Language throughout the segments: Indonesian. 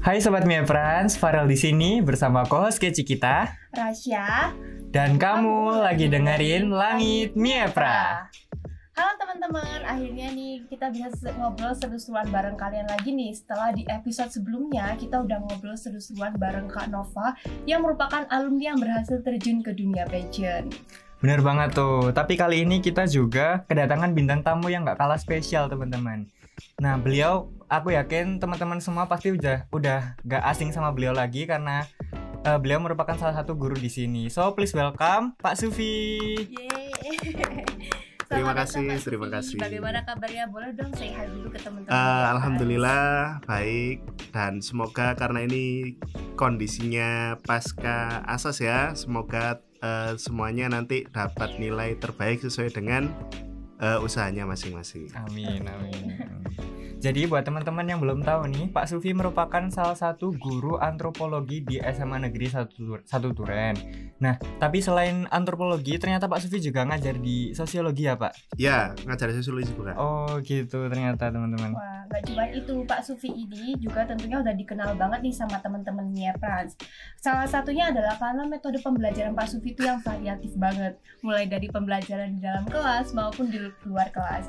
Hai Sobat Mie Friends, Farel di sini bersama co-host kece kita, Rasya. dan kamu lagi dengerin Langit Miepra. Halo teman-teman, akhirnya nih kita bisa ngobrol seru-seruan bareng kalian lagi nih. Setelah di episode sebelumnya kita udah ngobrol seru-seruan bareng Kak Nova yang merupakan alumni yang berhasil terjun ke dunia pageant. Bener banget tuh, tapi kali ini kita juga kedatangan bintang tamu yang gak kalah spesial teman-teman. Nah beliau, aku yakin teman-teman semua pasti udah gak asing sama beliau lagi karena beliau merupakan salah satu guru di sini. So please welcome Pak Sufi. Terima kasih. Bagaimana kabarnya? Boleh dong say hi dulu ke teman-teman. Alhamdulillah baik, dan semoga karena ini kondisinya pasca asas ya, semoga semuanya nanti dapat nilai terbaik sesuai dengan usahanya masing-masing. Amin. Jadi buat teman-teman yang belum tahu nih, Pak Sufi merupakan salah satu guru antropologi di SMA Negeri 1 Duren. Nah, tapi selain antropologi, ternyata Pak Sufi juga ngajar di sosiologi ya, Pak? Ya, ngajar sosiologi juga. Oh gitu ternyata teman-teman. Wah, gak cuma itu, Pak Sufi ini juga tentunya udah dikenal banget nih sama teman-teman Miepras. Salah satunya adalah karena metode pembelajaran Pak Sufi itu yang variatif banget, mulai dari pembelajaran di dalam kelas maupun di luar kelas.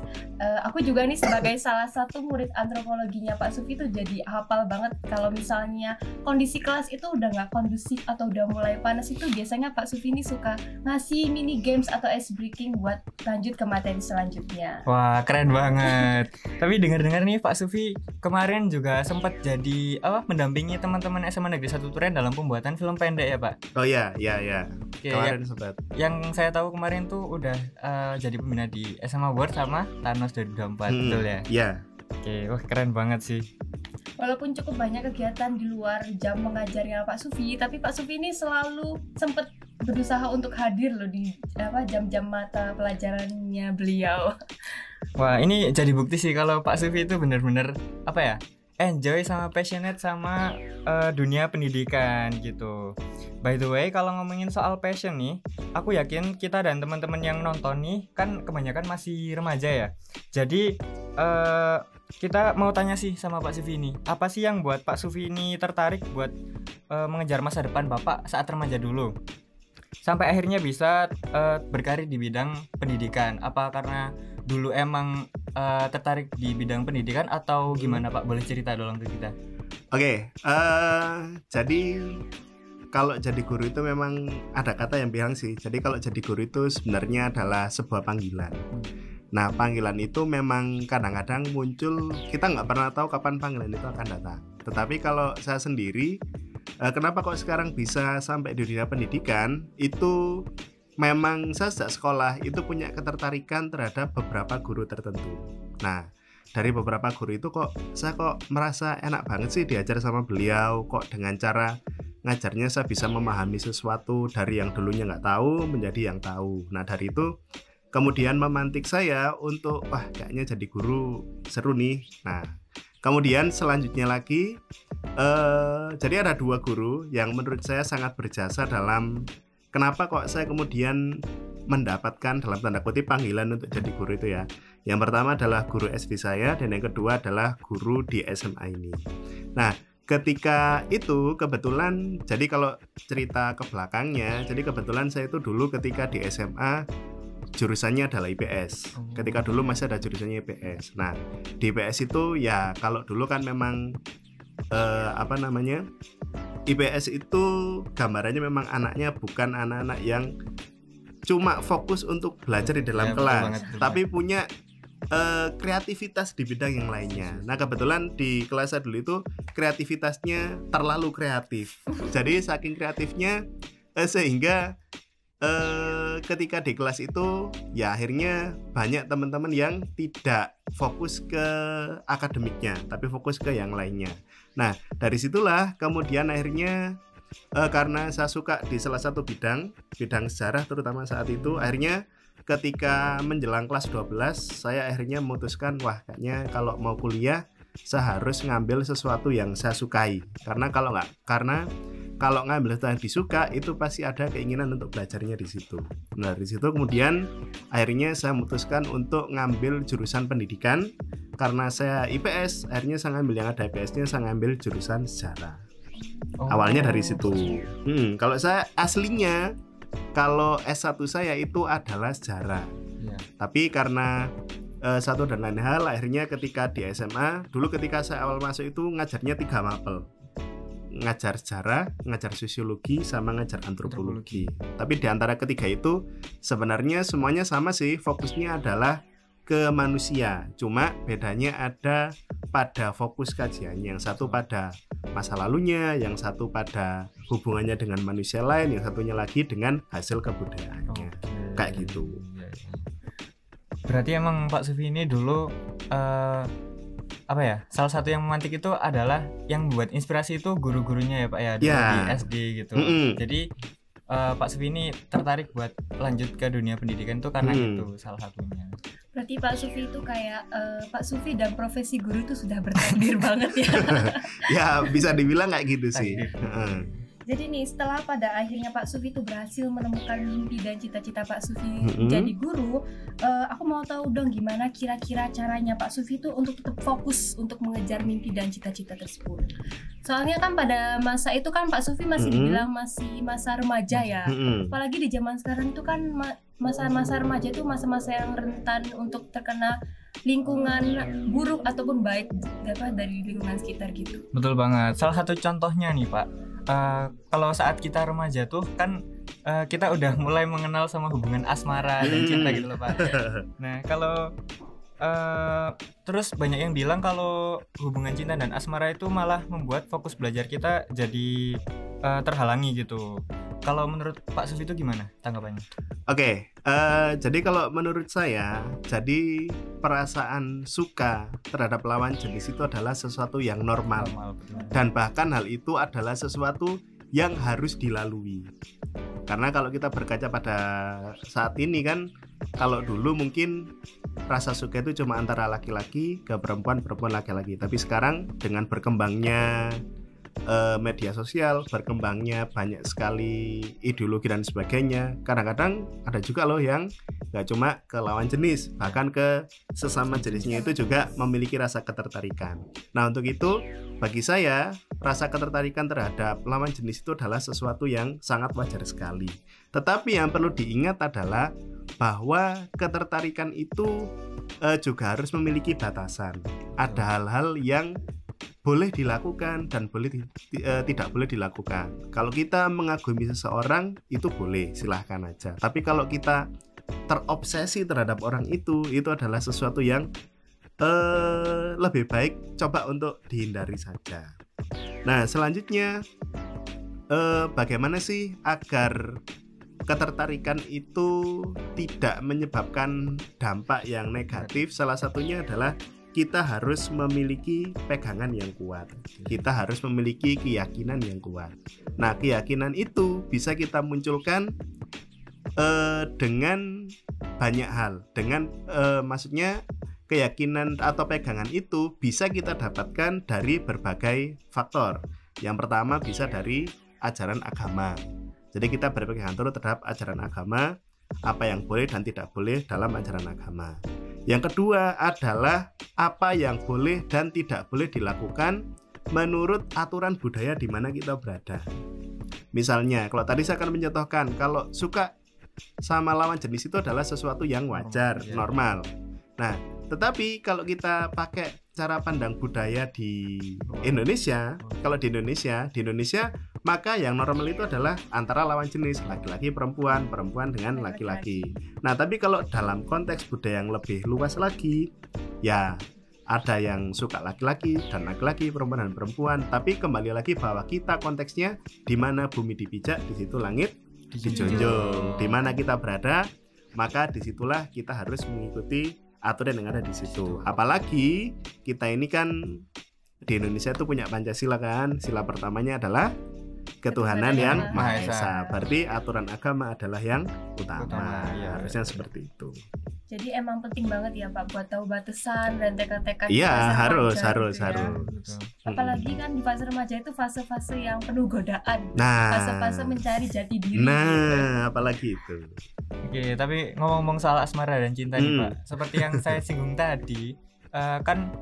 Aku juga nih sebagai salah satu murid antropologinya Pak Sufi itu jadi hafal banget kalau misalnya kondisi kelas itu udah nggak kondusif atau udah mulai panas, itu biasanya Pak Sufi ini suka ngasih mini games atau ice breaking buat lanjut ke materi selanjutnya. Wah keren banget. Tapi dengar-dengar nih Pak Sufi kemarin juga sempat jadi mendampingi teman-teman SMA Negeri 1 Duren dalam pembuatan film pendek ya Pak? Oh ya. Oke, kemarin sempat. Yang saya tahu kemarin tuh udah jadi pembina di SMA Award sama Thanos 2024, betul ya? Iya. Oke, wah keren banget sih. Walaupun cukup banyak kegiatan di luar jam mengajarnya Pak Sufi, tapi Pak Sufi ini selalu sempat berusaha untuk hadir loh di jam-jam mata pelajarannya beliau. Wah, ini jadi bukti sih kalau Pak Sufi itu benar-benar enjoy sama passionate sama dunia pendidikan gitu. By the way, kalau ngomongin soal passion nih, aku yakin kita dan teman-teman yang nonton nih kan kebanyakan masih remaja ya. Jadi kita mau tanya sih sama Pak Sufi ini, apa sih yang buat Pak Sufi ini tertarik buat mengejar masa depan Bapak saat remaja dulu? Sampai akhirnya bisa berkarir di bidang pendidikan. Apa karena dulu emang tertarik di bidang pendidikan atau gimana Pak? Boleh cerita dong ke kita. Oke, jadi kalau jadi guru itu memang ada kata yang bilang sih. Jadi kalau jadi guru itu sebenarnya adalah sebuah panggilan. Nah, panggilan itu memang kadang-kadang muncul, kita nggak pernah tahu kapan panggilan itu akan datang. Tetapi kalau saya sendiri, kenapa kok sekarang bisa sampai di dunia pendidikan, itu memang saya sejak sekolah itu punya ketertarikan terhadap beberapa guru tertentu. Nah, dari beberapa guru itu saya merasa enak banget sih diajar sama beliau. Kok dengan cara ngajarnya saya bisa memahami sesuatu dari yang dulunya nggak tahu menjadi yang tahu. Nah, dari itu kemudian memantik saya untuk kayaknya jadi guru seru nih. Nah, kemudian selanjutnya lagi jadi ada dua guru yang menurut saya sangat berjasa dalam kenapa kok saya kemudian mendapatkan dalam tanda kutip panggilan untuk jadi guru itu ya. Yang pertama adalah guru SD saya dan yang kedua adalah guru di SMA ini. Nah, ketika itu kebetulan, jadi kalau cerita ke belakangnya, jadi kebetulan saya itu dulu ketika di SMA jurusannya adalah IPS. Ketika dulu masih ada jurusannya IPS. Nah, di IPS itu ya kalau dulu kan memang IPS itu gambarannya memang anaknya bukan anak-anak yang cuma fokus untuk belajar di dalam kelas, tapi punya kreativitas di bidang yang lainnya. Nah, kebetulan di kelas saya dulu itu kreativitasnya terlalu kreatif. Jadi saking kreatifnya sehingga ketika di kelas itu ya akhirnya banyak teman-teman yang tidak fokus ke akademiknya tapi fokus ke yang lainnya. Nah, dari situlah kemudian akhirnya karena saya suka di salah satu bidang sejarah terutama saat itu, akhirnya ketika menjelang kelas 12 saya akhirnya memutuskan kayaknya kalau mau kuliah saya harus ngambil sesuatu yang saya sukai. Karena kalau ngambil sesuatu yang disuka itu pasti ada keinginan untuk belajarnya di situ. Nah, dari situ kemudian akhirnya saya memutuskan untuk ngambil jurusan pendidikan karena saya IPS, akhirnya saya ngambil yang ada IPS-nya, saya ngambil jurusan sejarah. Awalnya dari situ. Kalau saya aslinya, kalau S1 saya itu adalah sejarah. Tapi karena satu dan lain hal, akhirnya ketika di SMA, dulu ketika saya awal masuk itu ngajarnya 3 mapel. Ngajar sejarah, ngajar sosiologi, sama ngajar antropologi. Tapi di antara ketiga itu sebenarnya semuanya sama sih, fokusnya adalah ke manusia. Cuma bedanya ada pada fokus kajiannya. Yang satu pada masa lalunya, yang satu pada hubungannya dengan manusia lain, yang satunya lagi dengan hasil kebudayaannya. Kayak gitu. Berarti emang Pak Sufi ini dulu apa ya, salah satu yang memantik itu adalah yang buat inspirasi itu guru-gurunya ya Pak ya, di SD gitu. Jadi Pak Sufi ini tertarik buat lanjut ke dunia pendidikan itu karena itu salah satunya. Berarti Pak Sufi itu kayak Pak Sufi dan profesi guru itu sudah bertakdir banget ya. Ya bisa dibilang kayak gitu sih. Jadi nih setelah pada akhirnya Pak Sufi itu berhasil menemukan mimpi dan cita-cita Pak Sufi jadi guru, aku mau tahu dong gimana kira-kira caranya Pak Sufi itu untuk tetap fokus untuk mengejar mimpi dan cita-cita tersebut. Soalnya kan pada masa itu kan Pak Sufi masih dibilang masih masa remaja ya. Apalagi di zaman sekarang itu kan masa-masa remaja itu masa-masa yang rentan untuk terkena lingkungan buruk ataupun baik dari lingkungan sekitar gitu. Betul banget. Salah satu contohnya nih Pak, kalau saat kita remaja tuh kan kita udah mulai mengenal sama hubungan asmara dan cinta gitu loh Pak. Nah kalau terus banyak yang bilang kalau hubungan cinta dan asmara itu malah membuat fokus belajar kita jadi terhalangi gitu. Kalau menurut Pak Sufi itu gimana tanggapannya? Oke, jadi kalau menurut saya, jadi perasaan suka terhadap lawan jenis itu adalah sesuatu yang normal. Dan bahkan hal itu adalah sesuatu yang harus dilalui. Karena kalau kita berkaca pada saat ini kan, kalau dulu mungkin rasa suka itu cuma antara laki-laki ke perempuan, perempuan laki-laki. Tapi sekarang dengan berkembangnya media sosial, berkembangnya banyak sekali ideologi dan sebagainya, kadang-kadang ada juga loh yang gak cuma ke lawan jenis, bahkan ke sesama jenisnya itu juga memiliki rasa ketertarikan. Nah untuk itu bagi saya rasa ketertarikan terhadap lawan jenis itu adalah sesuatu yang sangat wajar sekali. Tetapi yang perlu diingat adalah bahwa ketertarikan itu juga harus memiliki batasan. Ada hal-hal yang boleh dilakukan dan tidak boleh dilakukan. Kalau kita mengagumi seseorang itu boleh, silahkan aja. Tapi kalau kita terobsesi terhadap orang itu adalah sesuatu yang lebih baik coba untuk dihindari saja. Nah selanjutnya bagaimana sih agar ketertarikan itu tidak menyebabkan dampak yang negatif? Salah satunya adalah kita harus memiliki pegangan yang kuat. Kita harus memiliki keyakinan yang kuat. Nah, keyakinan itu bisa kita munculkan dengan banyak hal. Maksudnya keyakinan atau pegangan itu bisa kita dapatkan dari berbagai faktor. Yang pertama bisa dari ajaran agama. Jadi kita berpegang teguh terhadap ajaran agama, apa yang boleh dan tidak boleh dalam ajaran agama. Yang kedua adalah apa yang boleh dan tidak boleh dilakukan menurut aturan budaya di mana kita berada. Misalnya, kalau tadi saya akan mencontohkan, kalau suka sama lawan jenis itu adalah sesuatu yang wajar, normal. Nah, tetapi kalau kita pakai cara pandang budaya di Indonesia, kalau di Indonesia maka yang normal itu adalah antara lawan jenis, laki-laki perempuan, perempuan dengan laki-laki. Nah, tapi kalau dalam konteks budaya yang lebih luas lagi, ya ada yang suka laki-laki dan laki-laki, perempuan dan perempuan. Tapi kembali lagi bahwa kita konteksnya di mana bumi dipijak, di situ langit dijunjung. Di mana kita berada, maka disitulah kita harus mengikuti aturan yang ada di situ. Apalagi kita ini kan di Indonesia tuh punya Pancasila kan. Sila pertamanya adalah ketuhanan yang Maha Esa. Berarti aturan agama adalah yang utama. Ya, harusnya seperti itu. Jadi emang penting banget ya Pak buat tahu batasan dan tekad-tekad. Iya, harus. Apalagi kan di fase remaja itu fase-fase yang penuh godaan. Nah, fase-fase mencari jati diri. Nah, apalagi itu. Oke, tapi ngomong-ngomong soal asmara dan cinta nih Pak, seperti yang saya singgung tadi, kan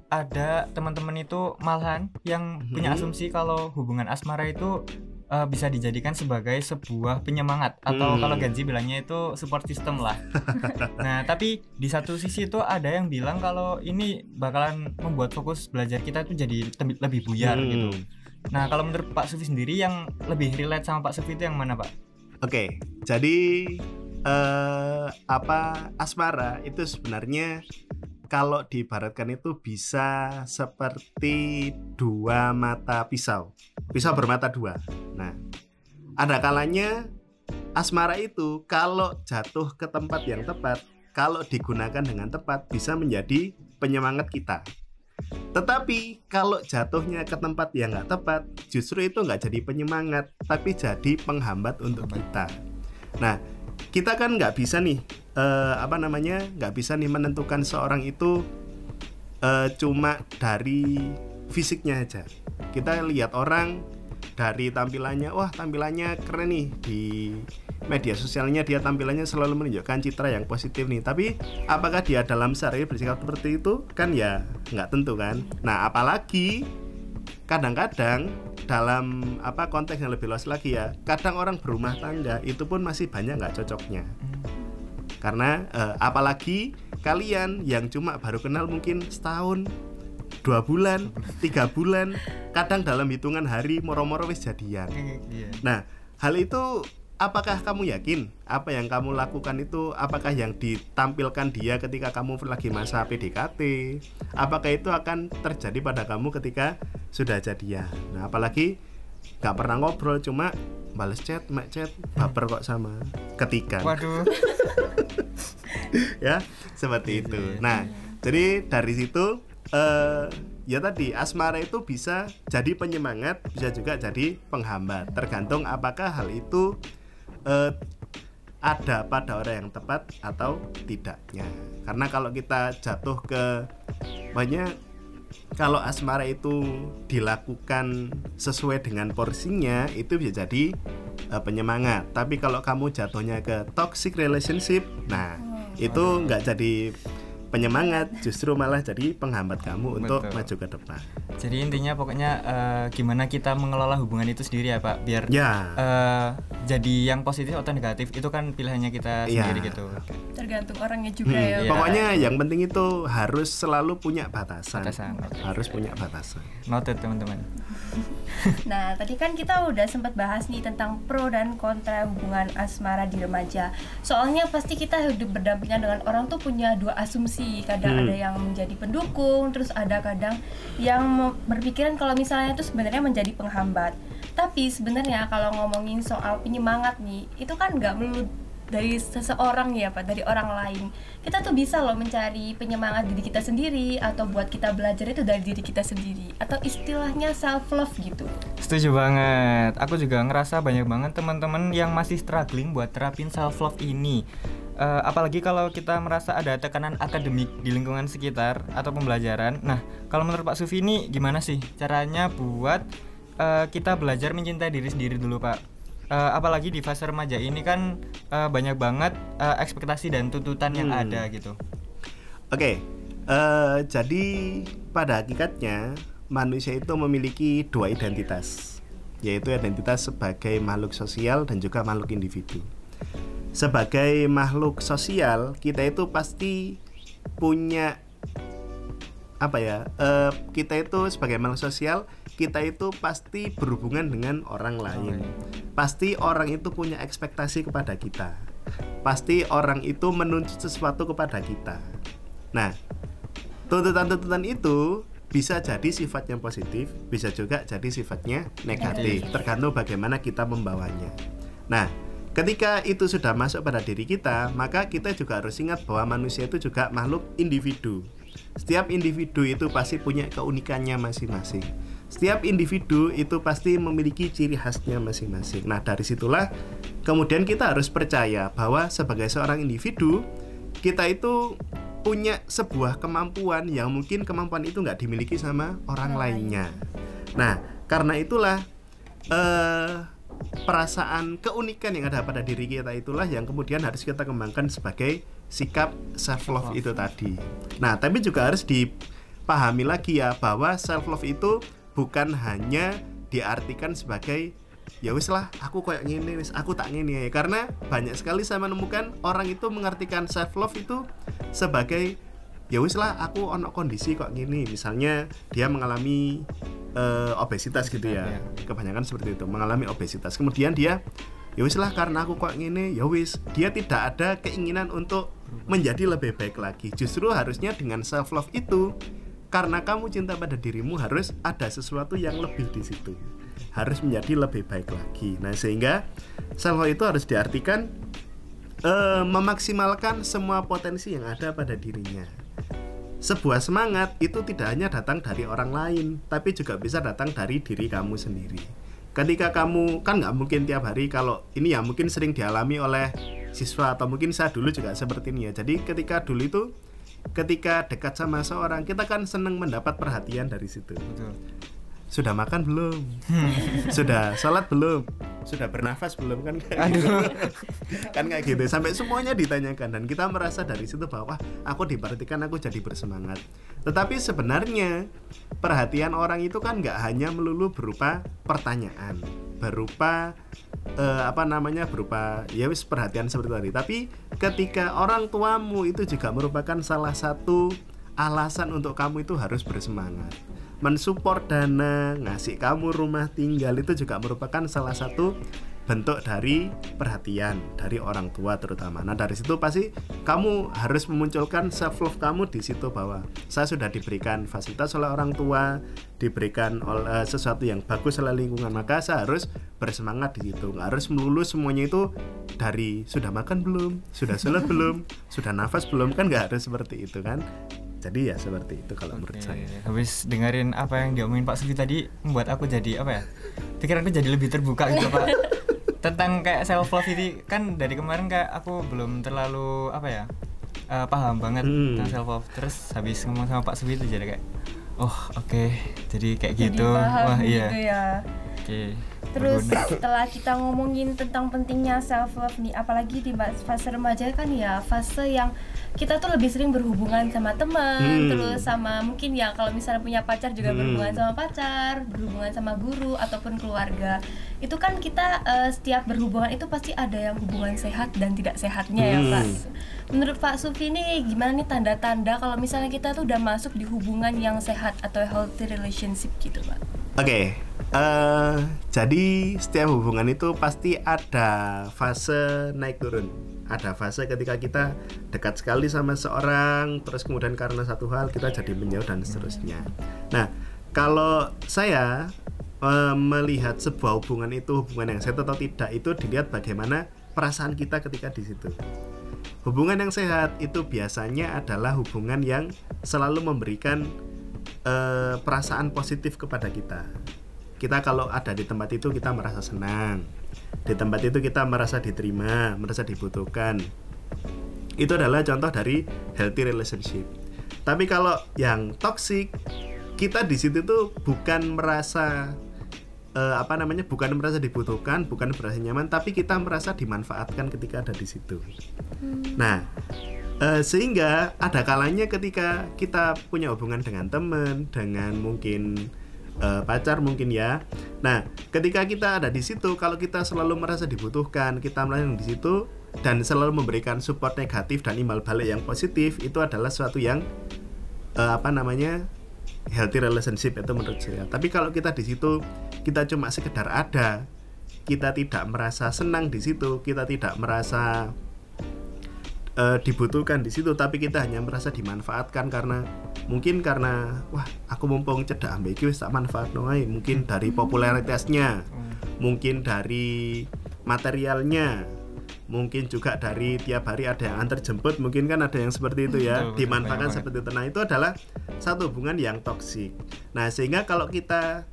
ada teman-teman itu malahan yang punya asumsi kalau hubungan asmara itu bisa dijadikan sebagai sebuah penyemangat atau kalau Genzi bilangnya itu support system lah. Nah, tapi di satu sisi itu ada yang bilang kalau ini bakalan membuat fokus belajar kita itu jadi lebih buyar gitu. Nah, kalau menurut Pak Sufi sendiri yang lebih relate sama Pak Sufi itu yang mana, Pak? Oke, jadi asmara itu sebenarnya kalau diibaratkan itu bisa seperti dua mata pisau bermata dua. Nah, ada kalanya asmara itu kalau jatuh ke tempat yang tepat, kalau digunakan dengan tepat bisa menjadi penyemangat kita. Tetapi kalau jatuhnya ke tempat yang nggak tepat, justru itu nggak jadi penyemangat, tapi jadi penghambat untuk kita. Nah, kita kan nggak bisa nih nggak bisa nih menentukan seorang itu cuma dari fisiknya aja. Kita lihat orang dari tampilannya, wah tampilannya keren nih, di media sosialnya dia tampilannya selalu menunjukkan citra yang positif nih, tapi apakah dia dalam sehari bersikap seperti itu kan ya nggak tentu kan. Nah, apalagi kadang-kadang dalam konteks yang lebih luas lagi ya, kadang orang berumah tangga itu pun masih banyak nggak cocoknya. Karena apalagi kalian yang cuma baru kenal mungkin setahun, 2 bulan, 3 bulan, kadang dalam hitungan hari moro-moro wis jadian. Nah, hal itu apakah kamu yakin apa yang kamu lakukan itu, apakah yang ditampilkan dia ketika kamu lagi masa PDKT, apakah itu akan terjadi pada kamu ketika sudah jadian? Nah, apalagi gak pernah ngobrol, cuma balas chat, baper kok sama ketikan. Waduh. Ya, seperti itu. Nah, jadi dari situ ya tadi asmara itu bisa jadi penyemangat, bisa juga jadi penghambat, tergantung apakah hal itu ada pada orang yang tepat atau tidaknya. Karena kalau kita jatuh ke kalau asmara itu dilakukan sesuai dengan porsinya, itu bisa jadi penyemangat. Tapi kalau kamu jatuhnya ke toxic relationship, nah itu nggak jadi penyemangat, justru malah jadi penghambat kamu untuk maju ke depan. Jadi intinya pokoknya gimana kita mengelola hubungan itu sendiri ya Pak, biar jadi yang positif atau negatif itu kan pilihannya kita sendiri gitu. Tergantung orangnya juga ya. Pokoknya yang penting itu harus selalu punya batasan. Harus punya batasan. Noted teman-teman. Nah, tadi kan kita udah sempat bahas nih tentang pro dan kontra hubungan asmara di remaja. Soalnya pasti kita hidup berdampingan dengan orang tuh punya dua asumsi. Kadang ada yang menjadi pendukung, terus ada kadang yang berpikiran kalau misalnya itu sebenarnya menjadi penghambat. Tapi sebenarnya kalau ngomongin soal penyemangat nih, itu kan nggak melulu dari seseorang ya Pak, dari orang lain. Kita tuh bisa loh mencari penyemangat diri kita sendiri, atau buat kita belajar itu dari diri kita sendiri, atau istilahnya self love gitu. Setuju banget. Aku juga ngerasa banyak banget teman-teman yang masih struggling buat terapin self love ini. Apalagi kalau kita merasa ada tekanan akademik di lingkungan sekitar atau pembelajaran. Nah, kalau menurut Pak Sufi ini gimana sih caranya buat kita belajar mencintai diri sendiri dulu Pak? Apalagi di fase remaja ini kan banyak banget ekspektasi dan tuntutan yang ada gitu. Oke, jadi pada hakikatnya manusia itu memiliki dua identitas, yaitu identitas sebagai makhluk sosial dan juga makhluk individu. Sebagai makhluk sosial, kita itu pasti punya kita itu sebagai makhluk sosial, kita itu pasti berhubungan dengan orang lain. Pasti orang itu punya ekspektasi kepada kita. Pasti orang itu menuntut sesuatu kepada kita. Nah, tuntutan-tuntutan itu bisa jadi sifatnya positif, bisa juga jadi sifatnya negatif, tergantung bagaimana kita membawanya. Nah, ketika itu sudah masuk pada diri kita, maka kita juga harus ingat bahwa manusia itu juga makhluk individu. Setiap individu itu pasti punya keunikannya masing-masing. Setiap individu itu pasti memiliki ciri khasnya masing-masing. Nah, dari situlah kemudian kita harus percaya bahwa sebagai seorang individu, kita itu punya sebuah kemampuan yang mungkin kemampuan itu nggak dimiliki sama orang lainnya. Nah, karena itulah perasaan keunikan yang ada pada diri kita itulah yang kemudian harus kita kembangkan sebagai sikap self love itu tadi. Nah, tapi juga harus dipahami lagi ya bahwa self love itu bukan hanya diartikan sebagai ya wis lah aku kayak gini, wis aku tak gini ya. Karena banyak sekali saya menemukan orang itu mengartikan self love itu sebagai ya wis lah aku ono kondisi kok gini. Misalnya dia mengalami obesitas gitu ya. Kebanyakan seperti itu, mengalami obesitas. Kemudian dia ya wis lah karena aku kok gini, ya wis. Dia tidak ada keinginan untuk menjadi lebih baik lagi. Justru harusnya dengan self love itu, karena kamu cinta pada dirimu, harus ada sesuatu yang lebih di situ. Harus menjadi lebih baik lagi. Nah, sehingga self love itu harus diartikan memaksimalkan semua potensi yang ada pada dirinya. Sebuah semangat itu tidak hanya datang dari orang lain, tapi juga bisa datang dari diri kamu sendiri. Ketika kamu, kan nggak mungkin tiap hari, kalau ini ya mungkin sering dialami oleh siswa atau mungkin saya dulu juga seperti ini ya. Jadi ketika dulu itu, ketika dekat sama seorang, kita kan senang mendapat perhatian dari situ. Betul. Sudah makan belum? Sudah sholat belum? Sudah bernafas belum? Kan kayak gitu. Kan kayak gitu. Sampai semuanya ditanyakan dan kita merasa dari situ bahwa aku diperhatikan, aku jadi bersemangat. Tetapi sebenarnya perhatian orang itu kan nggak hanya melulu berupa pertanyaan, berupa berupa ya wis perhatian seperti tadi. Tapi ketika orang tuamu itu juga merupakan salah satu alasan untuk kamu itu harus bersemangat. Mensupport dana, ngasih kamu rumah tinggal, itu juga merupakan salah satu bentuk dari perhatian dari orang tua terutama. Nah, dari situ pasti kamu harus memunculkan self love kamu di situ, bahwa saya sudah diberikan fasilitas oleh orang tua, diberikan oleh sesuatu yang bagus oleh lingkungan, maka saya harus bersemangat di situ. Nggak harus melulu semuanya itu dari sudah makan belum, sudah sholat belum, sudah nafas belum, kan nggak harus seperti itu kan. Jadi ya seperti itu kalau menurut saya. Habis dengerin apa yang diomongin Pak Sufi tadi, membuat aku jadi apa ya, pikiranku jadi lebih terbuka gitu Pak. Tentang kayak self love ini kan dari kemarin kayak aku belum terlalu apa ya, paham banget tentang self love. Terus habis ngomong sama Pak Sufi itu jadi kayak oke. Jadi kayak Jadi gitu. paham Wah iya. gitu ya. Oke. Terus Berguna. setelah kita ngomongin tentang pentingnya self love nih, apalagi di fase remaja kan ya, fase yang kita tuh lebih sering berhubungan sama teman, terus sama mungkin ya kalau misalnya punya pacar juga berhubungan sama pacar, berhubungan sama guru ataupun keluarga. Itu kan kita setiap berhubungan itu pasti ada yang hubungan sehat dan tidak sehatnya ya Pak. Menurut Pak Sufi ini gimana nih tanda-tanda kalau misalnya kita tuh udah masuk di hubungan yang sehat atau healthy relationship gitu Pak? Oke. Jadi setiap hubungan itu pasti ada fase naik turun. Ada fase ketika kita dekat sekali sama seorang, terus kemudian karena satu hal kita jadi menjauh dan seterusnya. Nah, kalau saya melihat sebuah hubungan itu hubungan yang sehat atau tidak, itu dilihat bagaimana perasaan kita ketika di situ. Hubungan yang sehat itu biasanya adalah hubungan yang selalu memberikan perasaan positif kepada kita. Kita kalau ada di tempat itu kita merasa senang. Di tempat itu kita merasa diterima, merasa dibutuhkan. Itu adalah contoh dari healthy relationship. Tapi kalau yang toxic, kita di situ tuh bukan merasa bukan merasa dibutuhkan, bukan merasa nyaman, tapi kita merasa dimanfaatkan ketika ada di situ. Nah, sehingga ada kalanya ketika kita punya hubungan dengan teman, dengan mungkin pacar mungkin ya. Nah, ketika kita ada di situ, kalau kita selalu merasa dibutuhkan, kita merasa di situ dan selalu memberikan support negatif dan imbal balik yang positif, itu adalah sesuatu yang healthy relationship itu menurut saya. Tapi kalau kita di situ kita cuma sekedar ada, kita tidak merasa senang di situ, kita tidak merasa dibutuhkan di situ, tapi kita hanya merasa dimanfaatkan karena wah aku mumpung cedak ambek iki wis tak manfaatno ae, mungkin dari popularitasnya, mungkin dari materialnya, mungkin juga dari tiap hari ada yang antar jemput, mungkin kan ada yang seperti itu ya, dimanfaatkan seperti itu. Nah, itu adalah satu hubungan yang toksik. Nah, sehingga kalau kita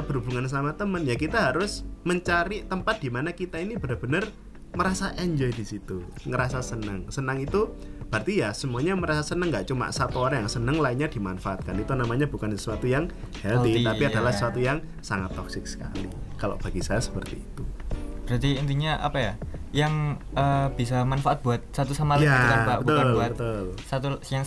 berhubungan sama teman ya, kita harus mencari tempat di mana kita ini benar-benar merasa enjoy di situ, ngerasa senang. Senang itu berarti ya semuanya merasa senang, nggak cuma satu orang yang senang lainnya dimanfaatkan. Itu namanya bukan sesuatu yang healthy, tapi adalah sesuatu yang sangat toksik sekali. Kalau bagi saya seperti itu. Berarti intinya apa ya? Yang bisa manfaat buat satu sama lain Ya, gitu kan Pak, bukan betul, buat betul.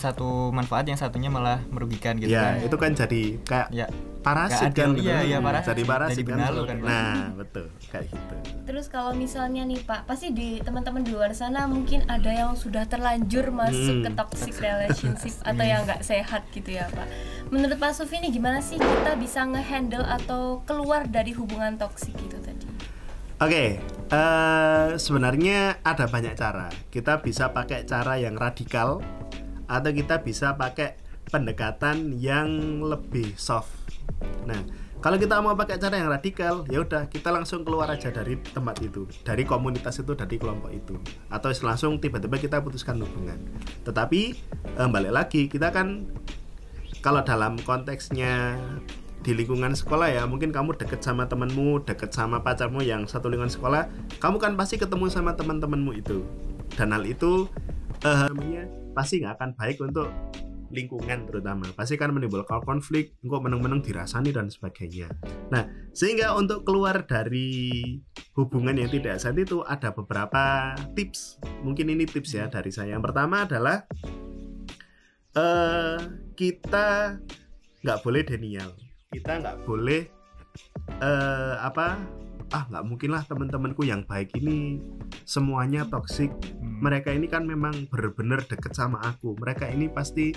satu manfaat, yang satunya malah merugikan gitu Ya, kan. itu kan jadi kayak Ya. parasit Nggak adil, kan gitu. iya, parasit. Jadi parasit Jadi kan. benalu kan, Pak. Nah, betul, kayak gitu. Terus kalau misalnya nih Pak, pasti di teman-teman di luar sana mungkin ada yang sudah terlanjur masuk ke toxic relationship atau yang nggak sehat gitu ya Pak. Menurut Pak Sufi ini gimana sih kita bisa ngehandle atau keluar dari hubungan toksik itu tadi? Oke, sebenarnya ada banyak cara. Kita bisa pakai cara yang radikal atau kita bisa pakai pendekatan yang lebih soft. Nah, kalau kita mau pakai cara yang radikal, ya udah kita langsung keluar aja dari tempat itu, dari komunitas itu, dari kelompok itu, atau langsung tiba-tiba kita putuskan hubungan. Tetapi balik lagi, kita kan kalau dalam konteksnya di lingkungan sekolah ya, mungkin kamu deket sama temenmu, deket sama pacarmu yang satu lingkungan sekolah, kamu kan pasti ketemu sama teman-temanmu itu, dan hal itu pasti nggak akan baik untuk lingkungan, terutama pasti kan menimbulkan konflik, kok meneng-meneng dirasani dan sebagainya. Nah, sehingga untuk keluar dari hubungan yang tidak sehat itu ada beberapa tips. Mungkin ini tips ya dari saya. Yang pertama adalah kita nggak boleh denial. Kita nggak boleh nggak mungkin lah teman-temanku yang baik ini semuanya toksik. Mereka ini kan memang benar-benar deket sama aku. Mereka ini pasti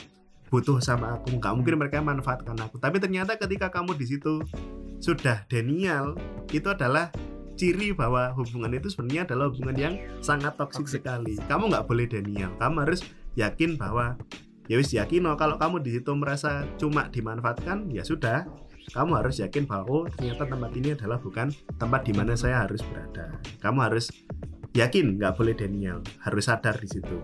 butuh sama aku. Nggak mungkin mereka manfaatkan aku. Tapi ternyata ketika kamu di situ sudah denial, itu adalah ciri bahwa hubungan itu sebenarnya adalah hubungan yang sangat toksik sekali. Kamu nggak boleh denial. Kamu harus yakin bahwa ya wis yakin, kalau kamu di situ merasa cuma dimanfaatkan, ya sudah. Kamu harus yakin bahwa ternyata tempat ini adalah bukan tempat di mana saya harus berada. Kamu harus yakin, nggak boleh denial, harus sadar di situ.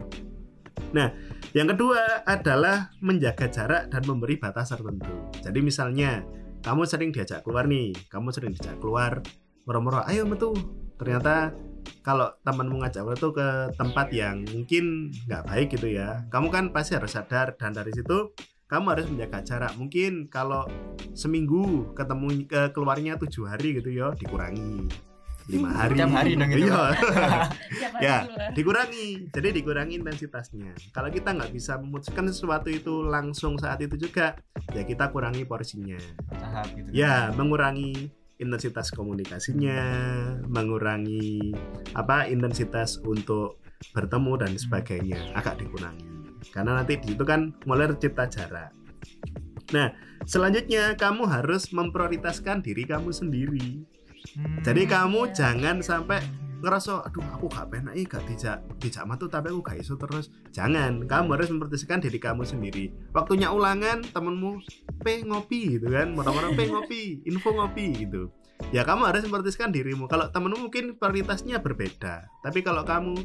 Nah, yang kedua adalah menjaga jarak dan memberi batas tertentu. Jadi misalnya kamu sering diajak keluar nih, moro-moro, ayo metu. Ternyata kalau temanmu ngajak itu ke tempat yang mungkin nggak baik gitu ya, kamu kan pasti harus sadar, dan dari situ kamu harus menjaga jarak. Mungkin kalau seminggu ketemu keluarnya 7 hari gitu ya, dikurangi 5 hari. Tiap hari dong itu. Iya. Ya, Itulah. dikurangi. Jadi dikurangi intensitasnya. Kalau kita nggak bisa memutuskan sesuatu itu langsung saat itu juga, ya kita kurangi porsinya. Tahap gitu. Ya, mengurangi intensitas komunikasinya, mengurangi intensitas untuk bertemu dan sebagainya, agak dikurangi. Karena nanti di situ kan mulai tercipta jarak. Nah, selanjutnya kamu harus memprioritaskan diri kamu sendiri. Jadi kamu jangan sampai ngerasa, aduh aku gak penak gak dijak matu tapi aku gak iso terus. Jangan, kamu harus memprioritaskan diri kamu sendiri. Waktunya ulangan, temenmu ngopi gitu kan, orang-orang ngopi, info ngopi gitu. Ya kamu harus memprioritaskan dirimu. Kalau temenmu mungkin prioritasnya berbeda, tapi kalau kamu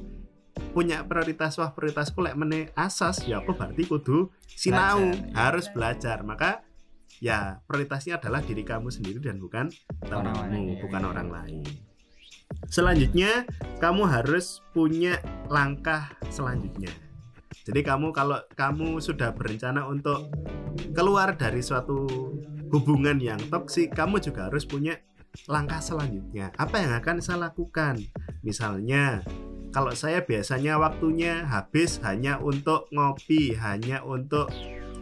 punya prioritas, prioritasku lek meneh asas, ya aku berarti kudu sinau, harus belajar. Maka ya prioritasnya adalah diri kamu sendiri dan bukan temanmu, bukan orang lain. Selanjutnya kamu harus punya langkah selanjutnya. Jadi kalau kamu sudah berencana untuk keluar dari suatu hubungan yang toksik, kamu juga harus punya langkah selanjutnya. Apa yang akan saya lakukan? Misalnya kalau saya biasanya waktunya habis hanya untuk ngopi, hanya untuk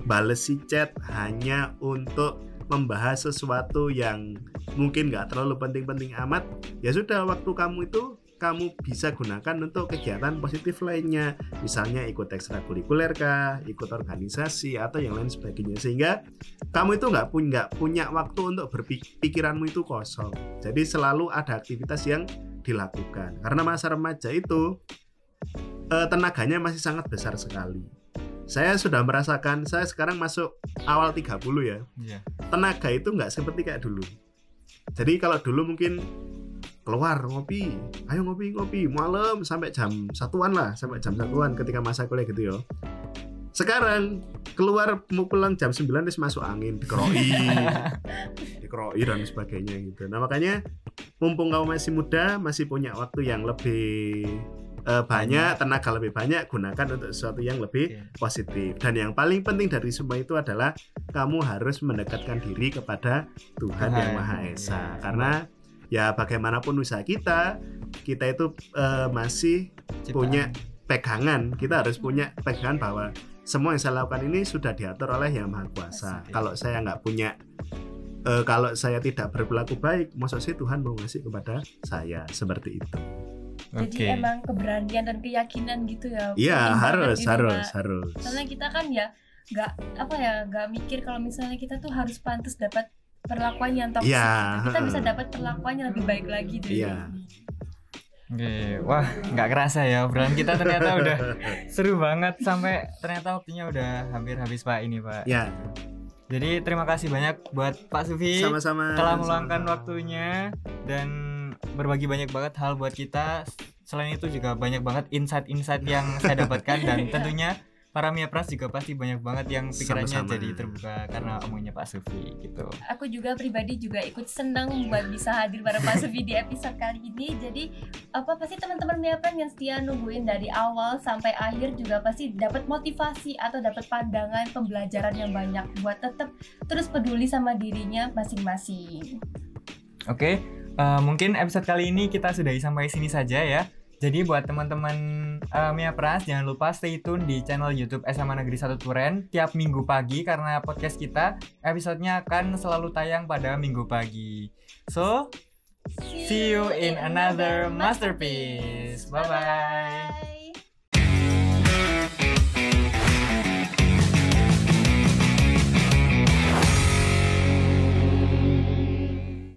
balesi chat, hanya untuk membahas sesuatu yang mungkin nggak terlalu penting-penting amat, ya sudah, waktu kamu itu kamu bisa gunakan untuk kegiatan positif lainnya, misalnya ikut ekstrakurikuler kah, ikut organisasi atau yang lain sebagainya, sehingga kamu itu nggak punya waktu untuk berpikiranmu itu kosong. Jadi selalu ada aktivitas yang dilakukan, karena masa remaja itu tenaganya masih sangat besar sekali. Saya sudah merasakan, saya sekarang masuk awal 30 ya. Tenaga itu nggak seperti kayak dulu. Jadi kalau dulu mungkin keluar ngopi, ayo ngopi malam sampai jam 1-an lah, sampai jam 1-an ketika masa kuliah gitu ya. Sekarang keluar mau pulang jam 9 terus masuk angin, dikeroi dan sebagainya gitu. Nah makanya mumpung kamu masih muda, masih punya waktu yang lebih banyak, tenaga lebih banyak, gunakan untuk sesuatu yang lebih positif. Dan yang paling penting dari semua itu adalah kamu harus mendekatkan diri kepada Tuhan yang Maha Esa. Karena ya bagaimanapun usaha kita itu masih Ciptaan. punya pegangan. Kita harus punya pegangan bahwa semua yang saya lakukan ini sudah diatur oleh Yang Maha Kuasa. Asik. Kalau saya nggak punya kalau saya tidak berperilaku baik, maksud sih Tuhan mau ngasih kepada saya seperti itu. Jadi Oke. emang keberanian dan keyakinan gitu ya. Iya, penting harus banget gitu, Pak. harus. Soalnya kita kan ya nggak mikir kalau misalnya kita tuh harus pantas dapat perlakuan yang toksik. Iya, gitu. Kita bisa heeh. dapat perlakuan yang lebih baik lagi dari Iya. ini. Oke, wah nggak kerasa ya obrolan kita ternyata udah seru banget sampai ternyata waktunya udah hampir habis Pak ini Pak. Ya, Jadi terima kasih banyak buat Pak Sufi sama-sama. telah meluangkan waktunya dan berbagi banyak banget hal buat kita. Selain itu juga banyak banget insight-insight yang saya dapatkan dan tentunya para Miapras juga pasti banyak banget yang pikirannya Sama-sama. jadi terbuka karena omongnya Pak Sufi gitu. Aku juga pribadi juga ikut senang buat bisa hadir bareng Pak Sufi di episode kali ini. Jadi pasti teman-teman Miapran yang setia nungguin dari awal sampai akhir juga pasti dapat motivasi atau dapat pandangan pembelajaran yang banyak buat tetap terus peduli sama dirinya masing-masing. Oke, mungkin episode kali ini kita sudahi sampai sini saja ya. Jadi buat teman-teman Miapras jangan lupa stay tune di channel YouTube SMA Negeri 1 Turen tiap minggu pagi karena podcast kita episodenya akan selalu tayang pada minggu pagi. So, see you in another masterpiece. Bye bye.